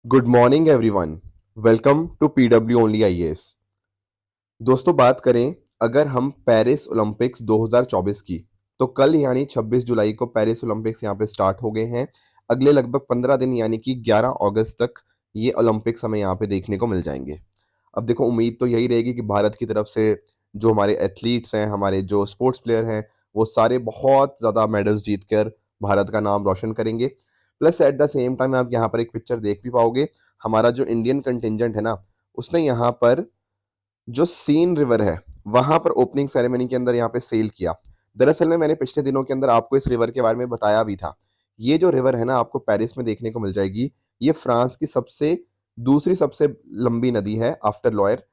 Good morning everyone. Welcome to PW only IAS. दोस्तों, बात करें अगर हम पेरिस ओलंपिक्स 2024 की, तो कल यानी 26 जुलाई को पेरिस ओलंपिक्स यहाँ पे स्टार्ट हो गए हैं। अगले लगभग 15 दिन यानी कि 11 अगस्त तक ये ओलंपिक्स हमें यहाँ पे देखने को मिल जाएंगे। अब देखो, उम्मीद तो यही रहेगी कि भारत की तरफ से जो हमारे एथलीट्स हैं, हमारे जो स्पोर्ट्स प्लेयर हैं, वो सारे बहुत ज़्यादा मेडल्स जीत कर भारत का नाम रोशन करेंगे। Plus at the same time आप यहाँ पर एक पिक्चर देख भी पाओगे। हमारा जो इंडियन कंटिजेंट है ना, उसने यहाँ पर जो सीन रिवर है, वहां पर ओपनिंग सेरेमनी के अंदर यहाँ पे सेल किया। दरअसल में मैंने पिछले दिनों के अंदर आपको इस रिवर के बारे में बताया भी था। ये जो रिवर है ना, आपको पेरिस में देखने को मिल जाएगी। ये फ्रांस की दूसरी सबसे लंबी नदी है आफ्टर लॉयर।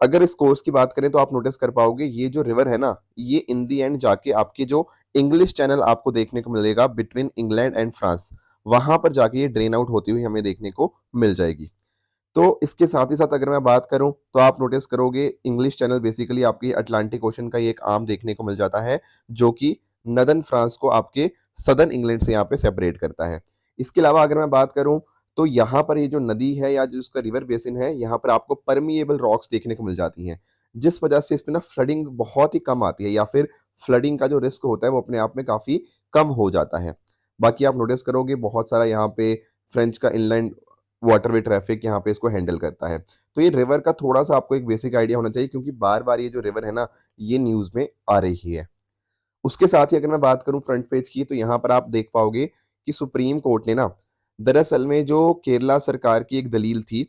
अगर इस कोर्स की बात करें तो आप नोटिस कर पाओगे, ये जो रिवर है ना, ये इन दी एंड जाके आपके जो इंग्लिश चैनल आपको देखने को मिलेगा बिटवीन इंग्लैंड एंड फ्रांस, वहां पर जाके ये ड्रेन आउट होती हुई हमें देखने को मिल जाएगी। तो इसके साथ ही साथ अगर मैं बात करूं तो आप नोटिस करोगे, इंग्लिश चैनल बेसिकली आपकी अटलांटिक ओशन का ही एक आर्म देखने को मिल जाता है, जो कि नदर्न फ्रांस को आपके सदर्न इंग्लैंड से यहाँ पे सेपरेट करता है। इसके अलावा अगर मैं बात करूं तो यहाँ पर ये जो नदी है या जो इसका रिवर बेसिन है, यहाँ पर आपको परमिएबल रॉक्स देखने को मिल जाती हैं, जिस वजह से इसमें ना फ्लडिंग बहुत ही कम आती है, या फिर फ्लडिंग का जो रिस्क होता है वो अपने आप में काफ़ी कम हो जाता है। बाकी आप नोटिस करोगे, बहुत सारा यहाँ पे फ्रेंच का इनलैंड वाटरवे ट्रैफिक यहाँ पे इसको हैंडल करता है। तो ये रिवर का थोड़ा-सा आपको एक बेसिक आइडिया होना चाहिए, क्योंकि बार-बार ये जो रिवर है ना, ये न्यूज़ में आ रही है। उसके साथ ही अगर मैं बात करूँ फ्रंट पेज की, तो यहाँ पर आप देख पाओगे कि सुप्रीम कोर्ट ने ना, दरअसल में जो केरला सरकार की एक दलील थी,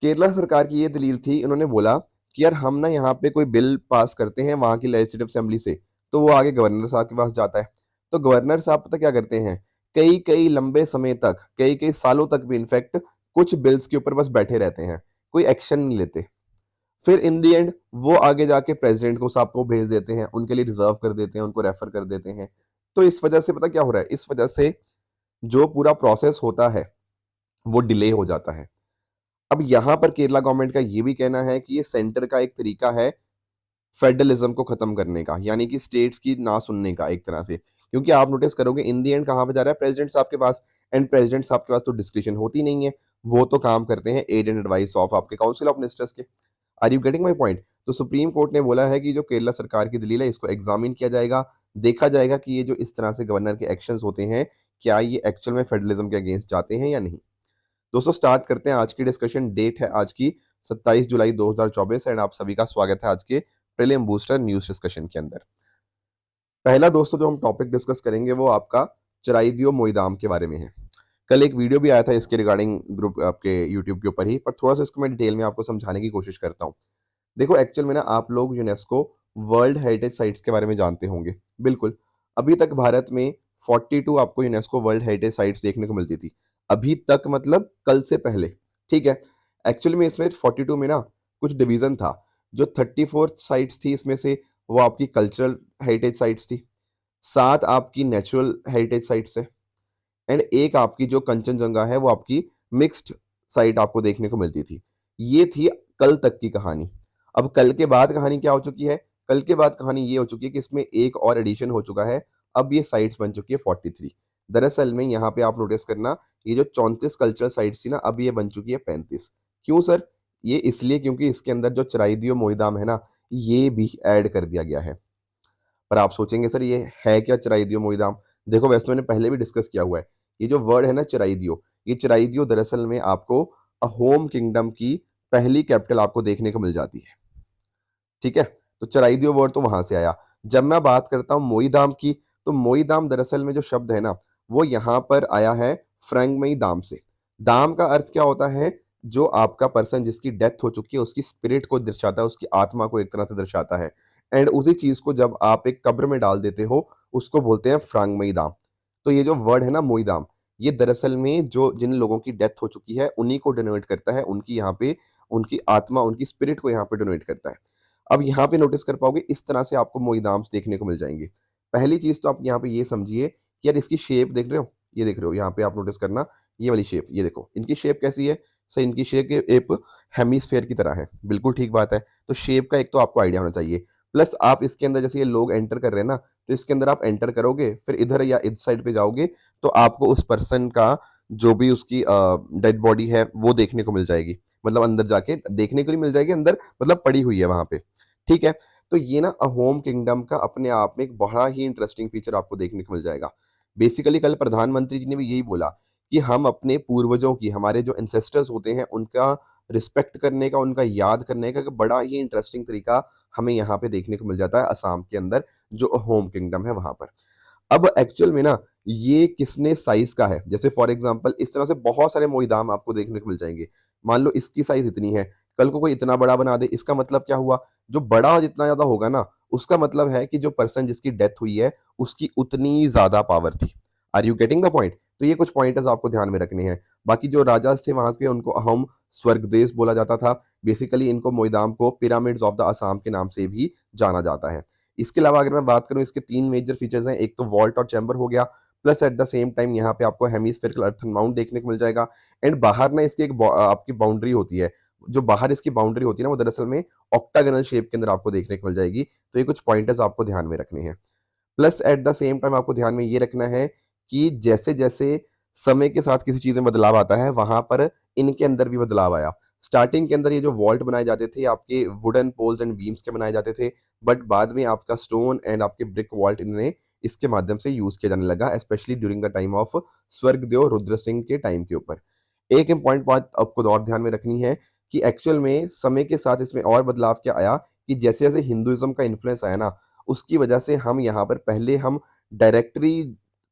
केरला सरकार की ये दलील थी, इन्होंने बोला कि यार हम ना यहाँ पे कोई बिल पास करते हैं वहाँ की लेजिस्लेटिव असेंबली से, तो वो आगे गवर्नर साहब के पास जाता है। तो गवर्नर साहब पता क्या करते हैं? कई-कई लंबे समय तक, कई-कई सालों तक भी इनफैक्ट कुछ बिल्स के ऊपर बस बैठे रहते हैं, कोई एक्शन नहीं लेते। फिर इन द एंड वो आगे जाके प्रेज़िडेंट को साहब को भेज देते हैं, उनके लिए रिज़र्व कर देते हैं, उनको रेफर कर देते हैं। तो इस वजह से पता क्या हो रहा है? इस वजह से जो पूरा प्रोसेस होता है, वो डिले हो जाता है। अब यहाँ पर केरला गवर्नमेंट का ये भी कहना है कि ये सेंटर का एक तरीका है फेडरलिज्म को खत्म करने का, यानी कि स्टेट्स की ना सुनने का एक तरह से। क्योंकि आप नोटिस करोगे, इन द एंड कहाँ पे जा रहा है? प्रेसिडेंट साहब के पास। एंड प्रेसिडेंट साहब के पास तो डिस्क्रिशन होती नहीं है, वो तो काम करते हैं एड एंड एडवाइस ऑफ आपके काउंसिल ऑफ मिनिस्टर्स के। Are you getting my point? तो सुप्रीम कोर्ट ने बोला है कि जो केरला सरकार की दलील है, इसको एग्जामिन किया जाएगा, देखा जाएगा कि ये जो इस तरह से गवर्नर के एक्शंस होते हैं, क्या ये एक्चुअल में फेडरलिज्म के अगेंस्ट जाते हैं या नहीं। दोस्तों, स्टार्ट करते हैं आज की डिस्कशन। डेट है आज की 27 जुलाई 2024, एंड आप सभी का स्वागत है आज के प्रीलिम बूस्टर न्यूज़ डिस्कशन के अंदर। पहला दोस्तों जो हम टॉपिक डिस्कस करेंगे, वो आपका चिराइदियो मोईदाम के बारे में है। कल एक वीडियो भी आया था इसके रिगार्डिंग ग्रुप आपके यूट्यूब के ऊपर ही, पर थोड़ा-सा इसको मैं डिटेल में आपको समझाने की कोशिश करता हूँ। देखो, एक्चुअल में ना आप लोग यूनेस्को वर्ल्ड हेरिटेज साइट्स के बारे में जानते होंगे। बिल्कुल, अभी तक भारत में 42 आपको यूनेस्को वर्ल्ड हेरिटेज साइट्स देखने को मिलती थी। अभी तक मतलब कल से पहले, ठीक है? एक्चुअल में इसमें 42 में ना कुछ डिवीज़न था। जो 34th साइट्स थी इसमें से, वो आपकी कल्चरल हेरिटेज साइट्स थी। 7 आपकी नेचुरल हेरिटेज साइट्स है, एंड एक आपकी जो कंचनजंगा है, वो आपकी मिक्स्ड साइट आपको देखने को मिलती थी। ये थी कल तक की कहानी। अब कल के बाद कहानी क्या हो चुकी है? कल के बाद कहानी ये हो चुकी है कि इसमें एक और एडिशन हो चुका है। अब ये साइट्स बन चुकी है 43। दरअसल में यहाँ पे आप नोटिस करना, ये जो 34 कल्चरल साइट्स थी ना, अब ये बन चुकी है 35। क्यों सर? ये इसलिए क्योंकि इसके अंदर जो चराइदियो मोईदाम है ना, ये भी ऐड कर दिया गया है। पर आप सोचेंगे सर ये है क्या चिराइदियो मोईदाम? देखो, वैसे तो मैंने पहले भी डिस्कस किया हुआ है। ये जो वर्ड है ना चिराइदियो, ये चिराइदियो दरअसल में आपको अहोम किंगडम की पहली कैपिटल आपको देखने को मिल जाती है। ठीक है? तो चिराइदियो वर्ड तो वहाँ से आया। जब मैं बात करता हूँ मोईदाम की, तो मोईदाम दरअसल में जो शब्द है ना, वो यहाँ पर आया है फ्रैंगमई दाम से। दाम का अर्थ क्या होता है? जो आपका पर्सन जिसकी डेथ हो चुकी है, उसकी स्पिरिट को दर्शाता है, उसकी आत्मा को एक तरह से दर्शाता है। एंड उसी चीज़ को जब आप एक कब्र में डाल देते हो, उसको बोलते हैं फ्रांगमई दाम। तो ये जो वर्ड है ना मोईदाम, ये दरअसल में जो जिन लोगों की डेथ हो चुकी है, उन्हीं को डिनोट करता है, उनकी यहाँ पे उनकी आत्मा, उनकी स्पिरिट को यहाँ पे डिनोट करता है। अब यहाँ पे नोटिस कर पाओगे, इस तरह से आपको मोईदाम्स देखने को मिल जाएँगे। पहली चीज़ तो आप यहाँ पे ये समझिए कि यार इसकी शेप देख रहे हो? ये देख रहे हो? यहाँ पे आप नोटिस करना, ये वाली शेप, ये देखो। इनकी शेप कैसी है? सर, इनकी शेप एक हेमिस्फीयर की तरह है। बिल्कुल ठीक बात है। तो शेप का एक तो आपको आइडिया होना चाहिए। प्लस आप इसके अंदर जैसे ये लोग एंटर कर रहे हैं ना, तो इसके अंदर आप एंटर करोगे, फिर इधर या इस साइड पे जाओगे, तो आपको उस पर्सन का जो भी उसकी डेड बॉडी है वो देखने को मिल जाएगी। मतलब अंदर जाके देखने को नहीं मिल जाएगी, अंदर मतलब पड़ी हुई है वहाँ पे, ठीक है? तो ये ना होम किंगडम का अपने आप में एक बड़ा ही इंटरेस्टिंग फीचर आपको देखने को मिल जाएगा। बेसिकली कल प्रधानमंत्री जी ने भी यही बोला कि हम अपने पूर्वजों की, हमारे जो एंसेस्टर्स होते हैं, उनका रिस्पेक्ट करने का, उनका याद करने का एक बड़ा ही इंटरेस्टिंग तरीका हमें यहाँ पे देखने को मिल जाता है असम के अंदर, जो होम किंगडम है वहाँ पर। अब एक्चुअल में ना ये किसने साइज़ का है, जैसे फॉर एग्ज़ाम्पल इस तरह से बहुत सारे मोईदाम आपको देखने को मिल जाएँगे। मान लो इसकी साइज़ इतनी है, कल को कोई इतना बड़ा बना दे, इसका मतलब क्या हुआ? जो बड़ा जितना ज़्यादा होगा ना, उसका मतलब है कि जो पर्सन जिसकी डेथ हुई है, उसकी उतनी ज़्यादा पावर थी। Are you getting the point? तो ये कुछ पॉइंटर्स आपको ध्यान में रखने हैं। बाकी जो राजाज़ थे वहाँ के, उनको अहोम स्वर्गदेश बोला जाता था। बेसिकली इनको मोईदाम को पिरामिड्स ऑफ द असम के नाम से भी जाना जाता है। इसके अलावा अगर मैं बात करूँ, इसके 3 मेजर फीचर्स हैं। एक तो वॉल्ट और चैम्बर हो गया, plus at the same time यहाँ पे आपको हेमिस्फेरिकल अर्थन माउंट देखने को मिल जाएगा। एंड बाहर ना इसकी एक आपकी बाउंड्री होती है। जो बाहर इसकी बाउंड्री होती है ना, वो दरअसल में ऑक्टागोनल शेप के अंदर आपको देखने को मिल जाएगी। तो ये कुछ पॉइंटर्स आपको ध्यान में रखने हैं। Plus at the same time आपको ध्यान में ये रखना है कि जैसे-जैसे समय के साथ किसी चीज़ में बदलाव आता है, वहाँ पर इनके अंदर भी बदलाव आया। स्टार्टिंग के अंदर ये जो वॉल्ट बनाए जाते थे, आपके वुडन पोल्स एंड बीम्स के बनाए जाते थे, बट बाद में आपका स्टोन एंड आपके ब्रिक वॉल्ट इन्होंने इसके माध्यम से यूज़ किया जाने लगा, specially during the time of Swargadeo Rudra Singh के टाइम के ऊपर। एक इम्पॉर्टेंट बात आपको और ध्यान में रखनी है कि एक्चुअल में समय के साथ इसमें और बदलाव क्या आया कि जैसे-जैसे हिंदुइज़्म का इन्फ्लुएंस आया ना, उसकी वजह से हम यहाँ पर पहले हम डायरेक्टली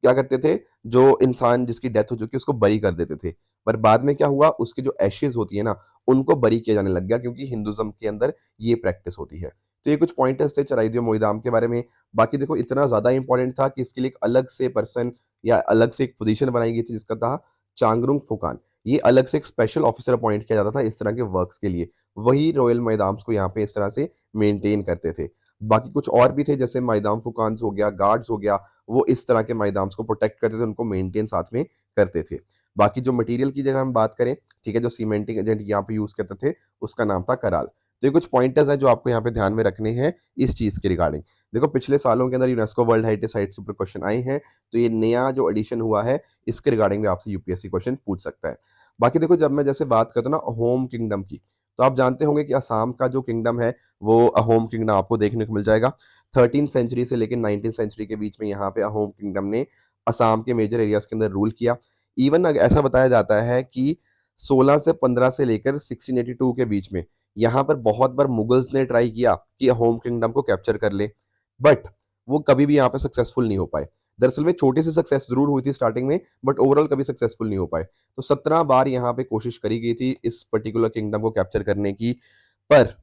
क्या करते थे, जो इंसान जिसकी डेथ हो चुकी है उसको बरी कर देते थे। पर बाद में क्या हुआ, उसकी जो एशेज़ होती है ना, उनको बरी किया जाने लग गया, क्योंकि हिंदुइज़्म के अंदर ये प्रैक्टिस होती है। तो ये कुछ पॉइंटर्स थे चराइदियो मोईदाम के बारे में। बाकी देखो इतना ज़्यादा इम्पोर्टेंट था कि इसके लिए एक अलग से पर्सन या अलग से एक पोज़ीशन बनाई गई थी, जिसका था चांगरुंग फुकान। ये अलग से एक स्पेशल ऑफिसर अपॉइंट किया जाता था इस तरह के वर्क्स के लिए। वही रॉयल मैदाम्स को यहाँ पे इस तरह से मेंटेन करते थे। बाकी कुछ और भी थे, जैसे मैदाम फुकान्स हो गया, गार्ड्स हो गया, वो इस तरह के मैदाम्स को प्रोटेक्ट करते थे, उनको मेंटेन साथ में करते थे। बाकी जो मटेरियल की जगह हम बात करें, ठीक है, जो सीमेंटिंग एजेंट यहाँ पे यूज़ करते थे, उसका नाम था कराल। तो ये कुछ पॉइंटर्स हैं जो आपको यहाँ पे ध्यान में रखने हैं इस चीज़ के रिगार्डिंग। देखो पिछले सालों के अंदर यूनेस्को वर्ल्ड हेरिटेज साइट्स के ऊपर क्वेश्चन आए हैं, तो ये नया जो एडिशन हुआ है, इसके रिगार्डिंग भी आपसे यूपीएससी क्वेश्चन पूछ सकता है। बाकी देखो जब मैं जैसे बात करता हूँ ना होम किंगडम की, तो आप जानते होंगे कि असम का जो किंगडम है, वो अहोम किंगडम आपको देखने को मिल जाएगा। 13th सेंचुरी से लेके 19th सेंचुरी के बीच में यहाँ पे अहोम किंगडम ने असम के मेजर एरियाज़ के अंदर रूल किया। इवन ऐसा बताया जाता है कि 16 से 15 से लेकर 1682 के बीच में यहाँ पर बहुत बार मुगल्स ने ट्राई किया कि अहोम किंगडम को कैप्चर कर लें, बट वो कभी भी यहाँ पे सक्सेसफुल नहीं हो पाए। दरअसल में छोटी सी सक्सेस ज़रूर हुई थी स्टार्टिंग में, बट ओवरऑल कभी सक्सेसफुल नहीं हो पाए। तो 17 बार यहाँ पे कोशिश करी गई थी इस पर्टिकुलर किंगडम को कैप्चर करने की, पर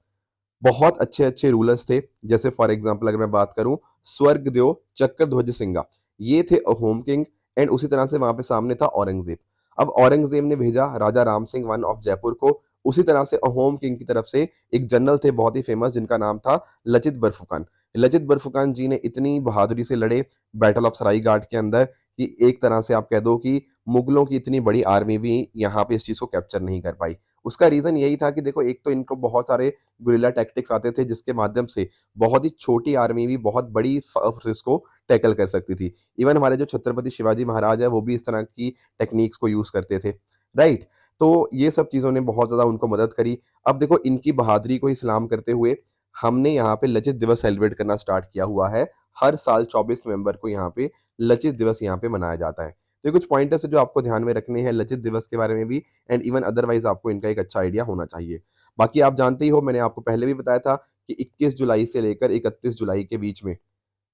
बहुत अच्छे-अच्छे रूलर्स थे, जैसे फॉर एग्ज़ाम्पल अगर मैं बात करूँ, स्वर्गदेव चक्रध्वज सिंगा, ये थे अहोम किंग। एंड उसी तरह से वहाँ पे सामने था औरंगज़ेब। अब औरंगज़ेब ने भेजा राजा राम सिंह वन ऑफ जयपुर को, उसी तरह से अहोम किंग की तरफ से एक जनरल थे बहुत ही फेमस, जिनका नाम था लचित बरफुकन। लचित बरफुकन जी ने इतनी बहादुरी से लड़े बैटल ऑफ सरायघाट के अंदर, कि एक तरह से आप कह दो कि मुगलों की इतनी बड़ी आर्मी भी यहाँ पे इस चीज़ को कैप्चर नहीं कर पाई। उसका रीज़न यही था कि देखो एक तो इनको बहुत सारे गुरिल्ला टैक्टिक्स आते थे, जिसके माध्यम से बहुत ही छोटी आर्मी भी बहुत बड़ी फोर्सेस को टैकल कर सकती थी। इवन हमारे जो छत्रपति शिवाजी महाराज है, वो भी इस तरह की टेक्निक्स को यूज़ करते थे, राइट? तो ये सब चीज़ों ने बहुत ज़्यादा उनको मदद करी। अब देखो इनकी बहादुरी को ही सलाम करते हुए हमने यहाँ पे लचित दिवस सेलिब्रेट करना स्टार्ट किया हुआ है। हर साल 24 नवंबर को यहाँ पे लचित दिवस यहाँ पे मनाया जाता है। तो ये कुछ पॉइंटर्स हैं जो आपको ध्यान में रखने हैं लचित दिवस के बारे में भी, एंड इवन अदरवाइज़ आपको इनका एक अच्छा आइडिया होना चाहिए। बाकी आप जानते ही हो, मैंने आपको पहले भी बताया था कि 21 जुलाई से लेकर 31 जुलाई के बीच में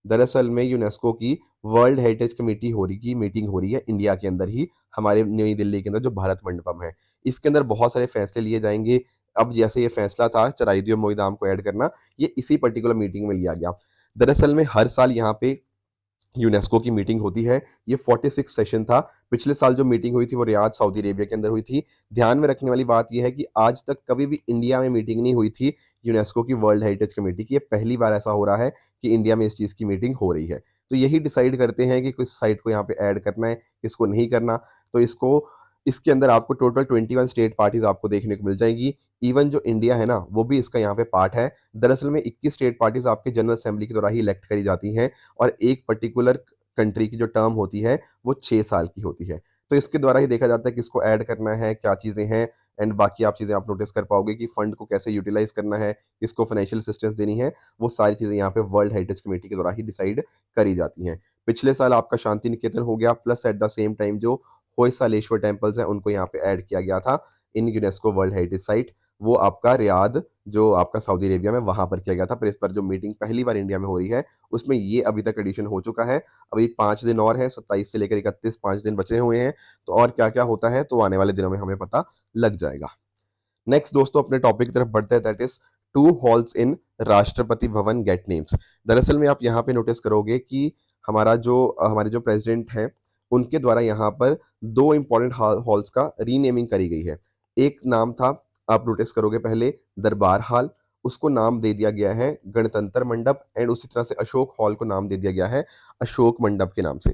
दरअसल में यूनेस्को की वर्ल्ड हेरिटेज कमेटी की मीटिंग हो रही है इंडिया के अंदर ही, हमारे नई दिल्ली के अंदर जो भारत मंडपम है। इसके अंदर बहुत सारे फैसले लिए जाएँगे। अब जैसे ये फैसला था चराइदियो मोईदाम को ऐड करना, ये इसी पर्टिकुलर मीटिंग में लिया गया। दरअसल में हर साल यहाँ पे यूनेस्को की मीटिंग होती है। ये 46 सेशन था। पिछले साल जो मीटिंग हुई थी वो रियाद सऊदी अरेबिया के अंदर हुई थी। ध्यान में रखने वाली बात ये है कि आज तक कभी भी इंडिया में मीटिंग नहीं हुई थी यूनेस्को की वर्ल्ड हेरिटेज कमेटी की। ये पहली बार ऐसा हो रहा है कि इंडिया में इस चीज़ की मीटिंग हो रही है। तो यही डिसाइड करते हैं कि किस साइट को यहाँ पे ऐड करना है, किसको नहीं करना। तो इसके अंदर आपको टोटल 21 स्टेट पार्टीज़ आपको देखने को मिल जाएँगी। इवन जो इंडिया है ना, वो भी इसका यहाँ पे पार्ट है। दरअसल में 21 स्टेट पार्टीज़ आपके जनरल असेंबली के द्वारा ही इलेक्ट करी जाती हैं, और एक पर्टिकुलर कंट्री की जो टर्म होती है वो 6 साल की होती है। तो इसके द्वारा ही देखा जाता है किसको ऐड करना है, क्या चीज़ें हैं, एंड बाकी आप चीज़ें आप नोटिस कर पाओगे कि फंड को कैसे यूटिलाइज़ करना है, किसको फाइनेंशियल असिस्टेंस देनी है, वो सारी चीज़ें यहाँ पे वर्ल्ड हेरिटेज कमेटी के द्वारा ही डिसाइड करी जाती हैं। पिछले साल आपका शांति निकेतन हो गया, plus at the same time जो होयसालेश्वर टेम्पल्स हैं, उनको यहाँ पे ऐड किया गया था इन यूनेस्को वर्ल्ड हेरिटेज साइट। वो आपका रियाद जो आपका सऊदी अरेबिया में वहाँ पर किया गया था। पर इस पर जो मीटिंग पहली बार इंडिया में हो रही है, उसमें ये अभी तक एडिशन हो चुका है। अभी 5 दिन और हैं, 27 से लेकर 31 5 दिन बचे हुए हैं। तो और क्या-क्या होता है, तो आने वाले दिनों में हमें पता लग जाएगा। नेक्स्ट दोस्तों अपने टॉपिक की तरफ बढ़ते हैं, that is 2 halls in Rashtrapati Bhavan gate names. दरअसल में आप यहाँ पे नोटिस करोगे कि हमारे जो प्रेसिडेंट हैं, उनके द्वारा यहाँ पर 2 इंपॉर्टेंट हॉल्स का रीनेमिंग करी गई है। एक नाम था, आप नोटिस करोगे पहले, दरबार हॉल, उसको नाम दे दिया गया है गणतंत्र मंडप, एंड उसी तरह से अशोक हॉल को नाम दे दिया गया है अशोक मंडप के नाम से।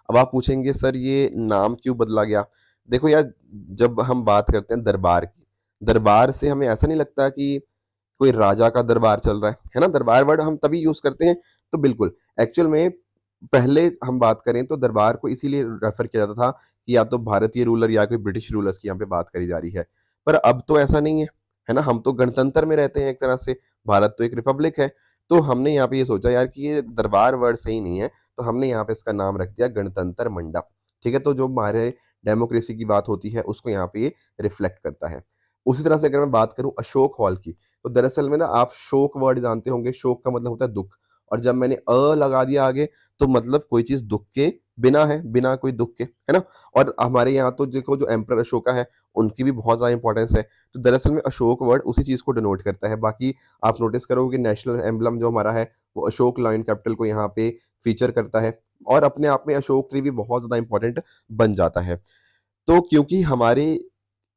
अब आप पूछेंगे सर ये नाम क्यों बदला गया? देखो यार, जब हम बात करते हैं दरबार की, दरबार से हमें ऐसा नहीं लगता कि कोई राजा का दरबार चल रहा है ना? दरबार वर्ड हम तभी यूज़ करते हैं, तो बिल्कुल, एक्चुअल में पहले हम बात करें तो दरबार को इसीलिए रेफ़र किया जाता था कि या तो भारतीय रूलर या कोई ब्रिटिश रूलर्स की यहाँ पे बात करी जा रही है। पर अब तो ऐसा नहीं है ना? हम तो गणतंत्र में रहते हैं एक तरह से, भारत तो एक रिपब्लिक है। तो हमने यहाँ पे ये सोचा यार कि ये दरबार वर्ड सही नहीं है, तो हमने यहाँ पे इसका नाम रख दिया गणतंत्र मंडप, ठीक है? तो जो हमारे डेमोक्रेसी की बात होती है, उसको यहाँ पे ये रिफ्लेक्ट करता है। उसी तरह से अगर मैं बात करूँ अशोक हॉल की, तो दरअसल में ना आप शोक वर्ड जानते होंगे, शोक का मतलब होता है दुःख, और जब मैंने लगा दिया आगे, तो मतलब कोई चीज़ दुःख के बिना है, बिना कोई दुःख के, है ना? और हमारे यहाँ तो देखो जो एम्परर अशोका है, उनकी भी बहुत ज़्यादा इंपॉर्टेंस है। तो दरअसल में अशोक वर्ड उसी चीज़ को डिनोट करता है। बाकी आप नोटिस करोगे कि नेशनल एम्बलम जो हमारा है, वो अशोक लायन कैपिटल को यहाँ पे फीचर करता है, और अपने आप में अशोक ट्री भी बहुत ज़्यादा इंपॉर्टेंट बन जाता है। तो क्योंकि हमारी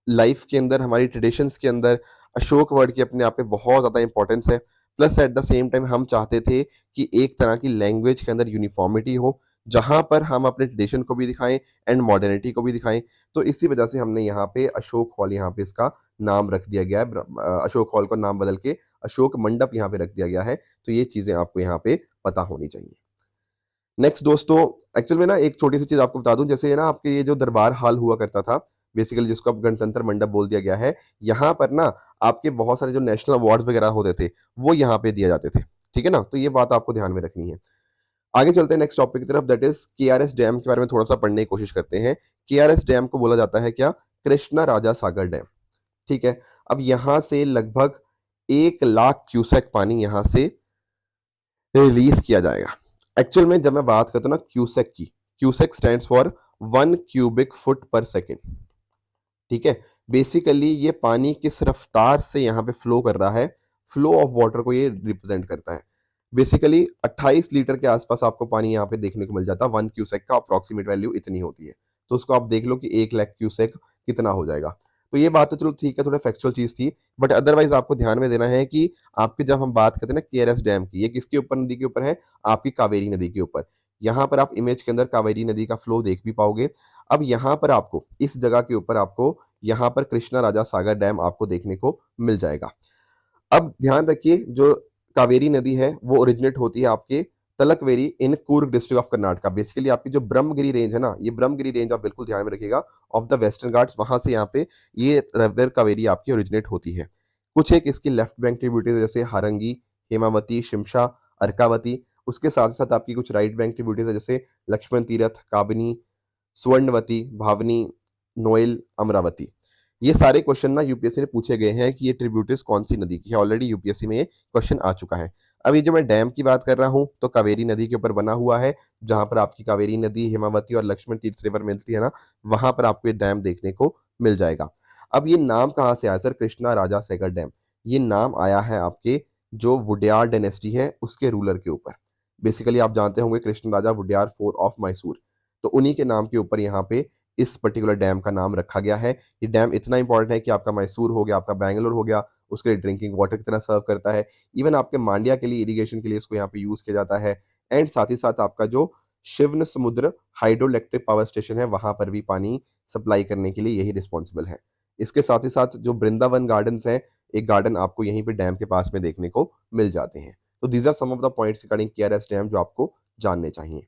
लाइफ के अंदर, हमारी ट्रेडिशंस के अंदर अशोक वर्ड की अपने आप में बहुत ज़्यादा इंपॉर्टेंस है। Plus at the same time हम चाहते थे कि एक तरह की लैंग्वेज के अंदर यूनिफ़ॉर्मिटी हो, जहाँ पर हम अपने ट्रेडिशन को भी दिखाएँ एंड मॉडर्निटी को भी दिखाएँ। तो इसी वजह से हमने यहाँ पे अशोक हॉल, यहाँ पे इसका नाम रख दिया गया है। अशोक हॉल का नाम बदल के अशोक मंडप यहाँ पे रख दिया गया है। तो ये चीज़ें आपको यहाँ पे पता होनी चाहिए। नेक्स्ट दोस्तों, एक्चुअल में ना एक छोटी-सी चीज़ आपको बता दूँ, जैसे ना आपके ये जो दरबार हॉल हुआ करता था, बेसिकली जिसको अब गणतंत्र मंडप बोल दिया गया है, यहाँ पर ना आपके बहुत सारे जो नेशनल अवार्ड्स वगैरह होते थे, वो यहाँ पे दिए जाते थे। ठीक है ना? तो ये बात आपको ध्यान में रखनी है। आगे चलते हैं नेक्स्ट टॉपिक की तरफ, दैट इज़ केआरएस डैम के बारे में थोड़ा-सा पढ़ने की कोशिश करते हैं। केआरएस डैम को बोला जाता है क्या? कृष्णा राजा सागर डैम, ठीक है? अब यहाँ से लगभग 1 लाख क्यूसेक पानी यहाँ से रिलीज़ किया जाएगा। एक्चुअल में जब मैं बात करता हूँ ना क्यूसेक की, cusec stands for 1 cubic foot पर सेकंड, ठीक है? बेसिकली ये पानी किस रफ्तार से यहाँ पे फ्लो कर रहा है, फ्लो ऑफ वाटर को ये रिप्रेजेंट करता है। बेसिकली 28 लीटर के आसपास आपको पानी यहाँ पे देखने को मिल जाता है, 1 क्यूसेक का अप्रॉक्सिमेट वैल्यू इतनी होती है। तो उसको आप देख लो कि 1 लाख क्यूसेक कितना हो जाएगा। तो ये बात तो चलो ठीक है, थोड़ा फैक्चुअल चीज़ थी, बट अदरवाइज़ आपको ध्यान में देना है कि आपके जब हम बात करते हैं ना केआरएस डैम की, ये किसके ऊपर, नदी के ऊपर है? आपकी कावेरी नदी के ऊपर। यहाँ पर आप इमेज के अंदर कावेरी नदी का फ्लो देख भी पाओगे। अब यहाँ पर आपको, इस जगह के ऊपर आपको, यहाँ पर कृष्णा राजा सागर डैम आपको देखने को मिल जाएगा। अब ध्यान रखिए, जो कावेरी नदी है वो ओरिजिनेट होती है आपके Talakaveri in Coorg district of Karnataka. Basically आपकी जो ब्रह्मगिरी रेंज है ना, ये ब्रह्मगिरी रेंज आप बिल्कुल ध्यान में रखिएगा, ऑफ द वेस्टर्न घाट्स, वहां से यहाँ पे ये रिवर कावेरी आपकी ओरिजिनेट होती है। कुछ एक इसकी लेफ्ट बैंक ट्रिब्यूटरीज जैसे हारंगी, हेमावती, शिमशा, अर्कावती, उसके साथ साथ आपकी कुछ राइट बैंक ट्रिब्यूटरीज है जैसे लक्ष्मण तीरथ, काबनी, स्वर्णवती, भावनी, नोएल, अमरावती। ये सारे क्वेश्चन ना यूपीएससी ने पूछे गए हैं कि ये ट्रिब्यूटरीज कौन सी नदी की है। ऑलरेडी यूपीएससी में ये क्वेश्चन आ चुका है। अब ये जो मैं डैम की बात कर रहा हूँ, तो कावेरी नदी के ऊपर बना हुआ है, जहाँ पर आपकी कावेरी नदी, हेमावती और लक्ष्मण तीर्थ रिवर मिलती है ना, वहाँ पर आपको ये डैम देखने को मिल जाएगा। अब ये नाम कहाँ से आया सर, कृष्णा राजा सागर डैम? ये नाम आया है आपके जो वुडेयार डायनेस्टी है, उसके रूलर के ऊपर। बेसिकली आप जानते होंगे कृष्ण राजा वुडेयार फोर्ट ऑफ मैसूर, तो उन्हीं के नाम के ऊपर यहाँ पे इस पर्टिकुलर डैम का नाम रखा गया है। ये डैम इतना इंपॉर्टेंट है कि आपका मैसूर हो गया, आपका बैंगलोर हो गया, उसके लिए ड्रिंकिंग वाटर की तरह सर्व करता है। इवन आपके मांड्या के लिए इरिगेशन के लिए इसको यहाँ पे यूज़ किया जाता है, एंड साथ ही साथ आपका जो शिवन समुद्र हाइड्रो इलेक्ट्रिक पावर स्टेशन है, वहाँ पर भी पानी सप्लाई करने के लिए यही रिस्पॉन्सिबल है। इसके साथ ही साथ जो वृंदावन गार्डन्स हैं, एक गार्डन आपको यहीं पे डैम के पास में देखने को मिल जाते हैं। तो these are some of the points regarding KRS dam जो आपको जानने चाहिए।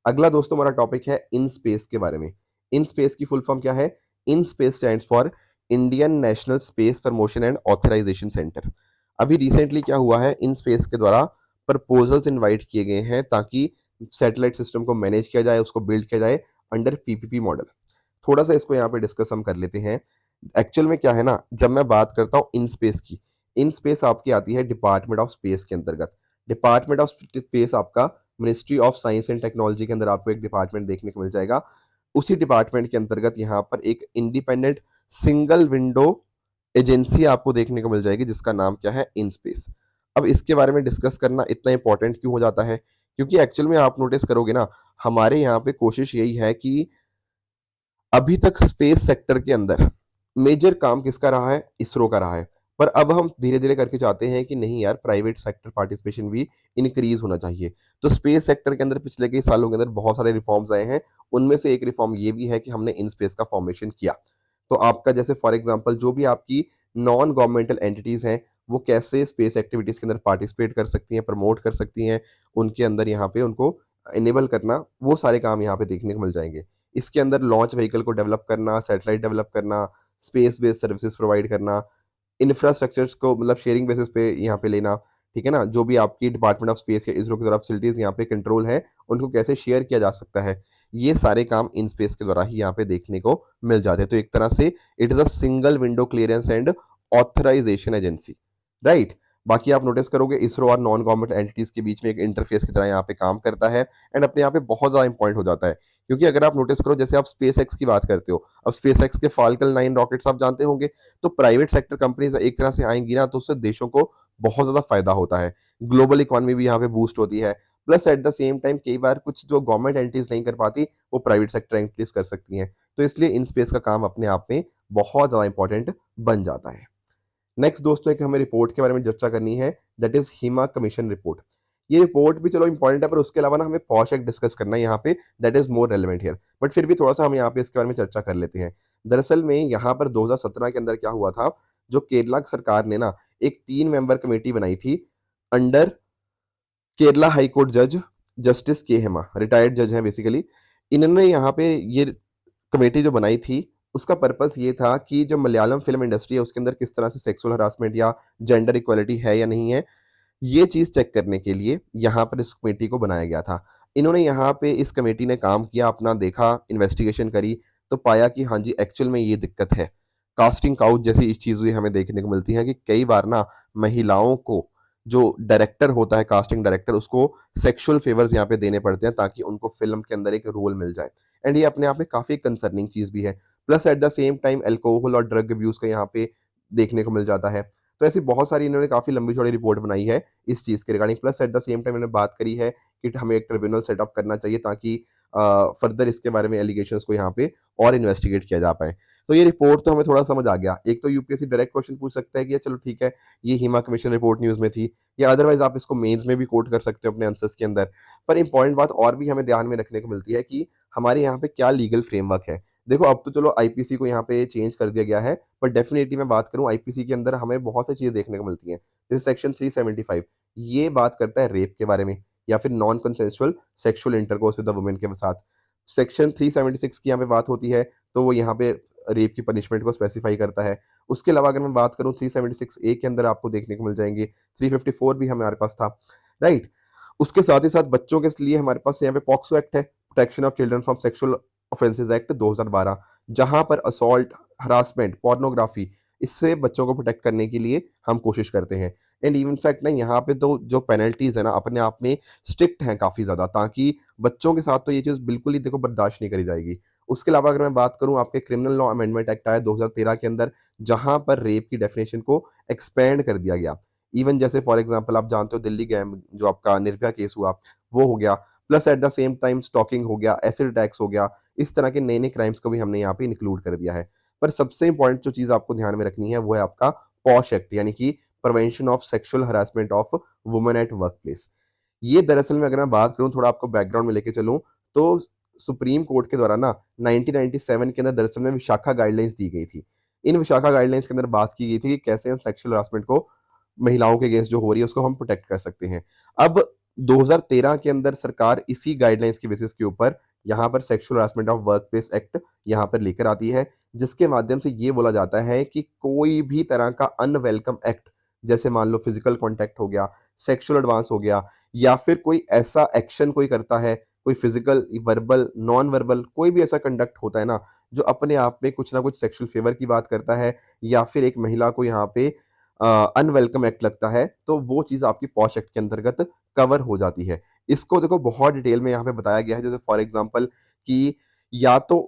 अगला दोस्तों हमारा टॉपिक है इन स्पेस के बारे में। इन स्पेस की फुल फॉर्म क्या है? IN space stands for Indian national space promotion and authorisation centre. अभी रिसेंटली क्या हुआ है, इन स्पेस के द्वारा प्रपोजल्स इनवाइट किए गए हैं ताकि सैटेलाइट सिस्टम को मैनेज किया जाए, उसको बिल्ड किया जाए अंडर पीपीपी मॉडल। थोड़ा सा इसको यहाँ पे डिस्कस हम कर लेते हैं। एक्चुअल में क्या है ना, जब मैं बात करता हूँ इन स्पेस की, इन स्पेस आपकी आती है डिपार्टमेंट ऑफ स्पेस के अंतर्गत। डिपार्टमेंट ऑफ स्पेस आपका ministry of science and technology के अंदर आपको एक डिपार्टमेंट देखने को मिल जाएगा। उसी डिपार्टमेंट के अंतर्गत यहाँ पर एक इंडिपेंडेंट सिंगल विंडो एजेंसी आपको देखने को मिल जाएगी जिसका नाम क्या है? IN space. अब इसके बारे में डिस्कस करना इतना इंपॉर्टेंट क्यों हो जाता है? क्योंकि एक्चुअल में आप नोटिस करोगे ना, हमारे यहाँ पे कोशिश यही है कि अभी तक स्पेस सेक्टर के अंदर मेजर काम किसका रहा है? इसरो का रहा है। पर अब हम धीरे-धीरे करके चाहते हैं कि नहीं यार, प्राइवेट सेक्टर पार्टिसिपेशन भी इंक्रीज़ होना चाहिए। तो स्पेस सेक्टर के अंदर पिछले कई सालों के अंदर बहुत सारे रिफॉर्म्स आए हैं। उनमें से एक रिफॉर्म ये भी है कि हमने इन स्पेस का फॉर्मेशन किया। तो आपका जैसे फॉर एग्ज़ाम्पल जो भी आपकी नॉन गवर्नमेंटल एंटिटीज़ हैं, वो कैसे स्पेस एक्टिविटीज़ के अंदर पार्टिसिपेट कर सकती हैं, प्रमोट कर सकती हैं, उनके अंदर यहाँ पे उनको इनेबल करना, वो सारे काम यहाँ पे देखने को मिल जाएँगे। इसके अंदर लॉन्च व्हीकल को डेवलप करना, सैटेलाइट डेवलप करना, स्पेस बेस्ड सर्विसेज प्रोवाइड करना, इंफ्रास्ट्रक्चर्स को मतलब शेयरिंग बेसिस पे यहाँ पे लेना, ठीक है ना? जो भी आपकी डिपार्टमेंट ऑफ स्पेस या इसरो की तरफ फैसिलिटीज़ यहाँ पे कंट्रोल है, उनको कैसे शेयर किया जा सकता है, ये सारे काम इन स्पेस के द्वारा ही यहाँ पे देखने को मिल जाते हैं। तो एक तरह से it is a single window clearance and authorisation agency, right? बाकी आप नोटिस करोगे इसरो और नॉन गवर्नमेंट एंटिटीज़ के बीच में एक इंटरफेस की तरह यहाँ पे काम करता है एंड अपने आप पे बहुत ज़्यादा इम्पोर्टेंट हो जाता है। क्योंकि अगर आप नोटिस करो, जैसे आप स्पेस एक्स की बात करते हो, अब स्पेस एक्स के फाल्कन 9 रॉकेट्स आप जानते होंगे, तो प्राइवेट सेक्टर कंपनीज एक तरह से आएंगी ना, तो उससे देशों को बहुत ज़्यादा फायदा होता है। ग्लोबल इकोनॉमी भी यहाँ पे बूस्ट होती है। Plus at the same time कई बार कुछ जो गवर्नमेंट एंटिटीज नहीं कर पाती, वो प्राइवेट सेक्टर एंटिटीज कर सकती हैं। तो इसलिए इन स्पेस का काम अपने आप में बहुत ज़्यादा इंपॉर्टेंट बन जाता है। नेक्स्ट दोस्तों, एक हमें रिपोर्ट के बारे में चर्चा करनी है, that is Hima commission report. ये रिपोर्ट भी चलो इंपॉर्टेंट है, पर उसके अलावा ना हमें पॉश एक्ट डिस्कस करना है यहाँ पे, that is more relevant here. But फिर भी थोड़ा सा हम यहाँ पे इसके बारे में चर्चा कर लेते हैं। दरअसल में यहाँ पर 2017 के अंदर क्या हुआ था, जो केरला सरकार ने ना एक 3 मेंबर कमेटी बनाई थी अंडर केरला हाई कोर्ट जज जस्टिस के हेमा, रिटायर्ड जज हैं बेसिकली। इन्होंने यहाँ पे ये कमेटी जो बनाई थी, उसका पर्पस ये था कि जो मलयालम फ़िल्म इंडस्ट्री है, उसके अंदर किस तरह से सेक्सुअल हरासमेंट या जेंडर इक्वालिटी है या नहीं है, ये चीज़ चेक करने के लिए यहाँ पर इस कमेटी को बनाया गया था। इन्होंने यहाँ पे इस कमेटी ने काम किया, अपना देखा, इन्वेस्टिगेशन करी, तो पाया कि हाँ जी, एक्चुअल में ये दिक्कत है। कास्टिंग काउच जैसी चीज़ें हमें देखने को मिलती हैं कि कई बार ना महिलाओं को जो डायरेक्टर होता है, कास्टिंग डायरेक्टर, उसको सेक्सुअल फेवर्स यहाँ पे देने पड़ते हैं ताकि उनको फ़िल्म के अंदर एक रोल मिल जाए। एंड ये अपने आप में काफ़ी कंसर्निंग चीज़ भी है। Plus at the same time alcohol और ड्रग अब्यूज़ का यहाँ पे देखने को मिल जाता है। तो ऐसी बहुत सारी इन्होंने काफ़ी लंबी-चौड़ी रिपोर्ट बनाई है इस चीज़ के regarding. Plus at the same time इन्होंने बात करी है कि हमें एक ट्रिब्यूनल सेटअप करना चाहिए ताकि फर्दर इसके बारे में एलिगेशंस को यहाँ पे और इन्वेस्टिगेट किया जा पाए। तो ये रिपोर्ट तो हमें थोड़ा समझ आ गया। एक तो यूपीएससी डायरेक्ट क्वेश्चन पूछ सकता है कि चलो ठीक है, ये हिमा कमीशन रिपोर्ट न्यूज़ में थी, या अदरवाइज़ आप इसको मेंस में भी कोट कर सकते हो अपने आंसर्स के अंदर। पर इम्पोर्टेंट बात और भी हमें ध्यान में रखने को मिलती है कि हमारे यहाँ पे क्या लीगल फ्रेमवर्क है। देखो, अब तो चलो आईपीसी को यहाँ पे चेंज कर दिया गया है, पर डेफिनिटली मैं बात करूँ, आईपीसी के अंदर हमें बहुत सी चीज़ें देखने को मिलती हैं। जैसे सेक्शन 375, ये बात करता है रेप के बारे में या फिर non consensual sexual intercourse with the women के साथ। सेक्शन 376 की यहाँ पे बात होती है, तो वो यहाँ पे रेप की पनिशमेंट को स्पेसिफाई करता है। उसके अलावा अगर मैं बात करूँ, 376 ए के अंदर आपको देखने को मिल जाएँगे, 354 भी हमारे पास था, राइट? उसके साथ ही साथ बच्चों के लिए हमारे पास यहाँ पे पॉक्सो एक्ट है, protection of children from sexual offences act 2012, जहाँ पर असॉल्ट, हरासमेंट, पोर्नोग्राफी, इससे बच्चों को प्रोटेक्ट करने के लिए हम कोशिश करते हैं। एंड इवन फैक्ट ना, यहाँ पे तो जो पेनल्टीज़ है ना, अपने आप में स्ट्रिक्ट हैं काफ़ी ज़्यादा, ताकि बच्चों के साथ तो ये चीज़ बिल्कुल ही देखो बर्दाश्त नहीं करी जाएगी। उसके अलावा अगर मैं बात करूँ, आपके क्रिमिनल लॉ अमेंडमेंट एक्ट आया 2013 के अंदर, जहाँ पर रेप की डेफिनेशन को एक्सपैंड कर दिया गया। इवन जैसे फॉर एग्जांपल आप जानते हो दिल्ली गैंग जो आपका निर्भया केस हुआ, वो हो गया। Plus at the same time stocking हो गया, एसिड अटैक्स हो गया, इस तरह के नए-नए क्राइम्स को भी हमने यहाँ पे इंक्लूड कर दिया है। पर सबसे इम्पोर्टेंट जो चीज़ आपको ध्यान में रखनी है, वो है आपका पॉश एक्ट, यानी कि prevention of sexual harassment of women at workplace. ये दरअसल में अगर मैं बात करूँ, थोड़ा आपको बैकग्राउंड में लेके चलूँ, तो सुप्रीम कोर्ट के द्वारा ना 1997 के अंदर दरअसल में विशाखा गाइडलाइंस दी गई थी। इन विशाखा गाइडलाइंस के अंदर बात की गई थी कि कैसे हम सेक्सुअल हरासमेंट को, महिलाओं के अगेंस्ट जो हो रही है, उसको हम प्रोटेक्ट कर सकते हैं। अब 2013 के अंदर सरकार इसी गाइडलाइंस के बेसिस के ऊपर यहाँ पर sexual harassment of work place act यहाँ पर लेकर आती है, जिसके माध्यम से ये बोला जाता है कि कोई भी तरह का अनवेलकम एक्ट, जैसे मान लो फिजिकल कॉन्टैक्ट हो गया, सेक्सुअल एडवांस हो गया, या फिर कोई ऐसा एक्शन कोई करता है, कोई फिजिकल, वर्बल, नॉन वर्बल कोई भी ऐसा कंडक्ट होता है ना, जो अपने आप में कुछ ना कुछ सेक्सुअल फेवर की बात करता है, या फिर एक महिला को यहाँ पे अनवेलकम एक्ट लगता है, तो वो चीज़ आपकी पॉश एक्ट के अंतर्गत कवर हो जाती है। इसको देखो बहुत डिटेल में यहाँ पे बताया गया है, जैसे फॉर एग्ज़ाम्पल कि या तो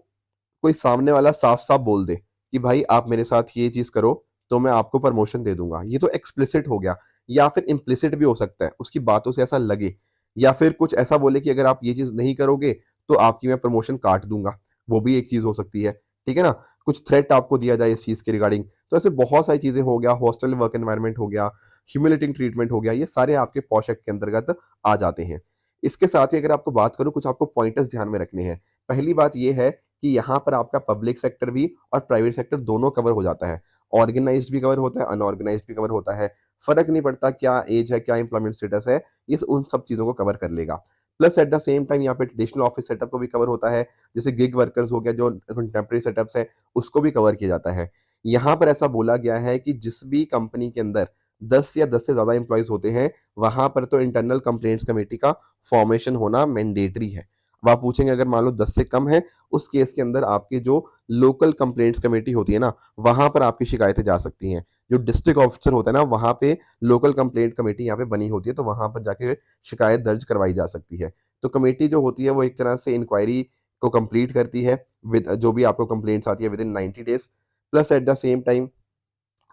कोई सामने वाला साफ-साफ बोल दे कि भाई आप मेरे साथ ये चीज़ करो, तो मैं आपको प्रमोशन दे दूँगा। ये तो एक्सप्लिसिट हो गया, या फिर इम्प्लिसिट भी हो सकता है, उसकी बातों से ऐसा लगे, या फिर कुछ ऐसा बोले कि अगर आप ये चीज़ नहीं करोगे, तो आपकी मैं प्रमोशन काट दूँगा, वो भी एक चीज़ हो सकती है, ठीक है ना? कुछ थ्रेट आपको दिया जाए इस चीज़ के रिगार्डिंग, तो ऐसे बहुत सारी चीज़ें हो गया, हॉस्टल वर्क एनवायरनमेंट हो गया, ह्यूमिलेटिंग ट्रीटमेंट हो गया, ये सारे आपके पॉश एक्ट के अंतर्गत आ जाते हैं। इसके साथ ही अगर आपको बात करूँ, कुछ आपको पॉइंटर्स ध्यान में रखने हैं। पहली बात ये है कि यहाँ पर आपका पब्लिक सेक्टर भी और प्राइवेट सेक्टर दोनों कवर हो जाता है। ऑर्गेनाइज़्ड भी कवर होता है, अनऑर्गेनाइज़्ड भी कवर होता है। फ़र्क नहीं पड़ता क्या ऐज है, क्या एम्प्लॉयमेंट स्टेटस है, ये उन सब चीज़ों को कवर कर लेगा। Plus at the same time यहाँ पे ट्रेडिशनल ऑफ़िस सेटअप को भी कवर होता है, जैसे गिग वर्कर्स हो गया, जो कंटेम्परेरी सेटअप्स है, उसको भी कवर किया जाता है। यहाँ पर ऐसा बोला गया है कि जिस भी कंपनी के अंदर 10 या 10 से ज़्यादा एम्प्लॉइज़ होते हैं, वहाँ पर तो इंटरनल कंप्लेंट्स कमेटी का फ़ॉर्मेशन होना मैंडेटरी है। अब आप पूछेंगे अगर मान लो 10 से कम है, उस केस के अंदर आपकी जो लोकल कंप्लेंट्स कमेटी होती है ना, वहाँ पर आपकी शिकायतें जा सकती हैं। जो डिस्ट्रिक्ट ऑफिसर होता है ना, वहाँ पे लोकल कंप्लेंट कमेटी यहाँ पे बनी होती है, तो वहाँ पर जाके शिकायत दर्ज करवाई जा सकती है। तो कमेटी जो होती है वो एक तरह से इंक्वायरी को कंप्लीट करती है विद जो भी आपको कंप्लेंट्स आती है within 90 days, plus at the same time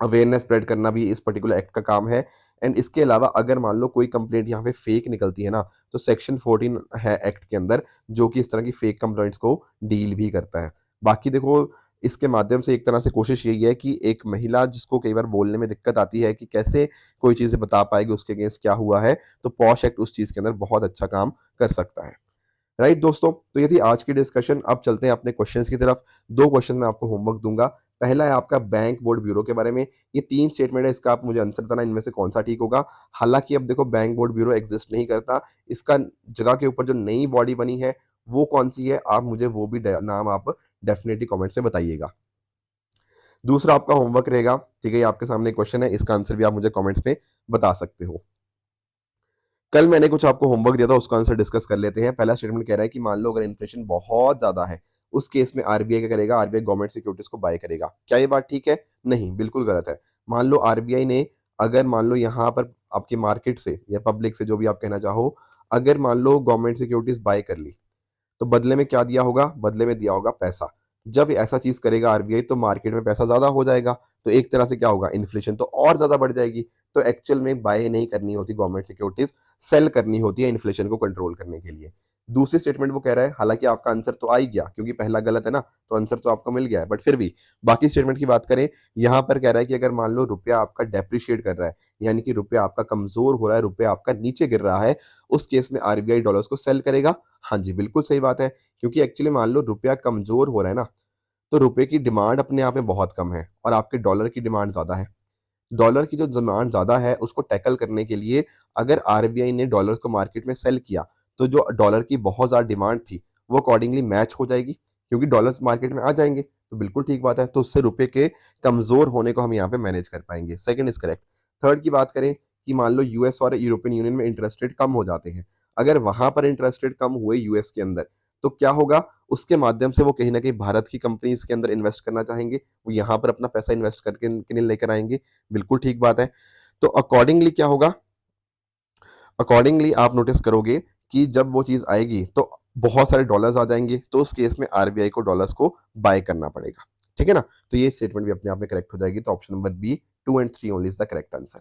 awareness spread करना भी इस पर्टिकुलर एक्ट का काम है। एंड इसके अलावा अगर मान लो कोई कंप्लेंट यहाँ पे फेक निकलती है ना, तो सेक्शन 14 है एक्ट के अंदर, जो कि इस तरह की फेक कंप्लेंट्स को डील भी करता है। बाकी देखो, इसके माध्यम से एक तरह से कोशिश यही है कि एक महिला जिसको कई बार बोलने में दिक्कत आती है कि कैसे कोई चीज़ें बता पाएगी उसके अगेंस्ट क्या हुआ है, तो पॉश एक्ट उस चीज़ के अंदर बहुत अच्छा काम कर सकता है। राइट दोस्तों, तो ये थी आज की डिस्कशन। अब चलते हैं अपने क्वेश्चंस की तरफ। 2 क्वेश्चन मैं आपको होमवर्क दूँगा। पहला है आपका बैंक बोर्ड ब्यूरो के बारे में। ये 3 स्टेटमेंट है, इसका आप मुझे आंसर बताना इनमें से कौन-सा ठीक होगा। हालाँकि अब देखो बैंक बोर्ड ब्यूरो एक्ज़िस्ट नहीं करता, इसका जगह के ऊपर जो नई बॉडी बनी है, वो कौन-सी है, आप मुझे वो भी ड नाम आप डेफ़िनिटली कमेंट्स में बताइएगा। दूसरा आपका होमवर्क रहेगा, ठीक है? ये आपके सामने क्वेश्चन है, इसका आंसर भी आप मुझे कमेंट्स में बता सकते हो। कल मैंने कुछ आपको होमवर्क दिया था, उसका आंसर डिस्कस कर लेते हैं। पहला स्टेटमेंट कह रहा है कि मान लो अगर इन्फ्लेशन बहुत ज़्यादा है, उस केस में आरबीआई क्या करेगा? आरबीआई गवर्नमेंट सिक्योरिटीज़ को बाय करेगा। क्या ये बात ठीक है? नहीं, बिल्कुल गलत है। मान लो आरबीआई ने अगर मान लो यहाँ पर आपके मार्केट से या पब्लिक से, जो भी आप कहना चाहो, अगर मान लो गवर्नमेंट सिक्योरिटीज़ बाय कर ली, तो बदले में क्या दिया होगा? बदले में दिया होगा पैसा। जब ऐसा चीज़ करेगा आरबीआई, तो मार्केट में पैसा ज़्यादा हो जाएगा, तो एक तरह से क्या होगा? इन्फ्लेशन तो और ज़्यादा बढ़ जाएगी। तो एक्चुअल में बाय नहीं करनी होती गवर्नमेंट सिक्योरिटीज़, सेल करनी होती है इन्फ्लेशन को कंट्रोल करने के लिए। दूसरी स्टेटमेंट वो कह रहा है, हालाँकि आपका आंसर तो आ ही गया क्योंकि पहला गलत है ना, तो आंसर तो आपको मिल गया है, बट फिर भी बाकी स्टेटमेंट की बात करें, यहाँ पर कह रहा है कि अगर मान लो रुपया आपका डेप्रिशिएट कर रहा है, यानी कि रुपया आपका कमज़ोर हो रहा है, रुपया आपका नीचे गिर रहा है, उस केस में आरबीआई डॉलर्स को सेल करेगा। हाँ जी, बिल्कुल सही बात है, क्योंकि एक्चुअली मान लो रुपया कमज़ोर हो रहा है ना, तो रुपए की डिमांड अपने आप में बहुत कम है और आपके डॉलर की डिमांड ज़्यादा है। डॉलर की जो डिमांड ज़्यादा है, उसको टैकल करने के लिए अगर आरबीआई ने डॉलर्स को मार्केट में सेल किया, तो जो डॉलर की बहुत ज़्यादा डिमांड थी, वो अकॉर्डिंगली मैच हो जाएगी, क्योंकि डॉलर्स मार्केट में आ जाएँगे, तो बिल्कुल ठीक बात है। तो उससे रुपए के कमज़ोर होने को हम यहाँ पे मैनेज कर पाएँगे। Second is correct. थर्ड की बात करें कि मान लो यूएस और यूरोपियन यूनियन में इंटरेस्ट रेट कम हो जाते हैं। अगर वहाँ पर इंटरेस्ट रेट कम हुए यूएस के अंदर, तो क्या होगा? उसके माध्यम से वो कहीं न कहीं भारत की कंपनीज़ के अंदर इन्वेस्ट करना चाहेंगे। वो यहाँ पर अपना पैसा इन्वेस्ट करके के लिए लेकर आएँगे। बिल्कुल ठीक बात है। तो अकॉर्डिंगली क्या होगा? अकॉर्डिंगली आप नोटिस करोगे कि जब वो चीज़ आएगी, तो बहुत सारे डॉलर्स आ जाएँगे, तो उस केस में आरबीआई को डॉलर्स को बाय करना पड़ेगा। ठीक है ना? तो ये स्टेटमेंट भी अपने आप में करेक्ट हो जाएगी। तो option number B 2 and 3 only is the correct answer.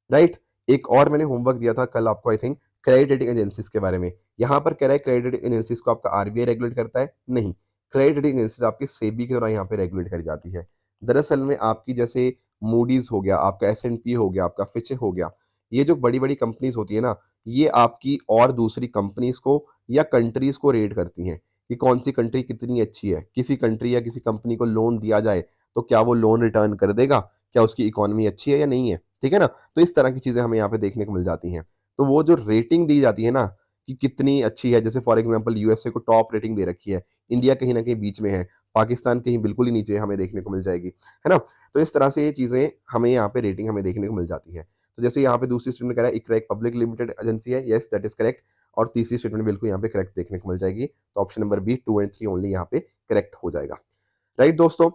Right? एक और मैंने होमवर्क दिया था कल आपको, I think, credit rating agencies के बारे में। यहाँ पर कह रहा है क्रेडिट रेटिंग एजेंसीज़ को आपका आरबीआई रेगुलेट करता है? नहीं। क्रेडिट रेटिंग एजेंसीज़ आपकी सेबी के द्वारा यहाँ पे रेगुलेट करी जाती है। दरअसल में आपकी जैसे मूडीज़ हो गया, आपका एस-एंड-पी हो गया, आपका फिच हो गया, ये जो बड़ी-बड़ी कंपनीज़ होती है ना, ये आपकी और दूसरी कंपनीज़ को या कंट्रीज़ को रेट करती हैं कि कौन-सी कंट्री कितनी अच्छी है। किसी कंट्री या किसी कंपनी को लोन दिया जाए, तो क्या वो लोन रिटर्न कर देगा? क्या उसकी इकोनॉमी अच्छी है या नहीं है? ठीक है ना? तो इस तरह की चीज़ें हमें यहाँ पे देखने को मिल जाती हैं। तो वो जो रेटिंग दी जाती है ना, कि कितनी अच्छी है। जैसे फॉर एग्जांपल यूएसए को टॉप रेटिंग दे रखी है, इंडिया कहीं न कहीं बीच में है, पाकिस्तान कहीं बिल्कुल ही नीचे हमें देखने को मिल जाएगी, है ना? तो इस तरह से ये चीज़ें हमें यहाँ पे रेटिंग हमें देखने को मिल जाती है। तो जैसे यहाँ पे दूसरी स्टेटमेंट कह रहा है इक्रा एक पब्लिक लिमिटेड एजेंसी है, येस दैट इज़ करेक्ट। और तीसरी स्टेटमेंट बिल्कुल यहाँ पे करेक्ट देखने को मिल जाएगी। तो option number B 2 and 3 only यहाँ पे करेक्ट हो जाएगा। राइट दोस्तों?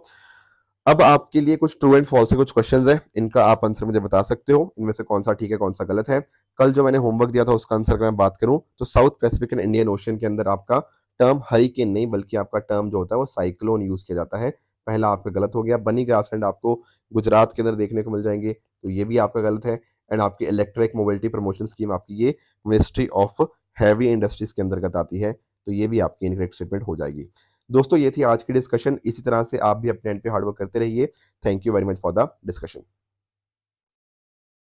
अब आपके लिए कुछ ट्रू एंड फॉल्स के कुछ क्वेश्चंस हैं, इनका आप आंसर मुझे बता सकते हो, इनमें से कौन-सा ठीक है, कौन-सा गलत है। कल जो मैंने होमवर्क दिया था उसका आंसर अगर मैं बात करूँ तो south Pacific and Indian ocean के अंदर आपका टर्म हरिकेन नहीं बल्कि आपका टर्म जो होता है वो साइक्लोन यूज़ किया जाता है। पहला आपका गलत हो गया। बनी ग्रासलैंड आपको गुजरात के अंदर देखने को मिल जाएँगे, तो ये भी आपका गलत है। एंड आपकी इलेक्ट्रिक मोबिलिटी प्रमोशन स्कीम आपकी ये मिनिस्ट्री ऑफ हेवी इंडस्ट्रीज़ के अंतर्गत आती है, तो ये भी आपकी इनकरेक्ट स्टेटमेंट हो जाएगी। दोस्तों ये थी आज की डिस्कशन। इसी तरह से आप भी अपने एंड पे हार्ड वर्क करते रहिए। Thank you very much for the discussion.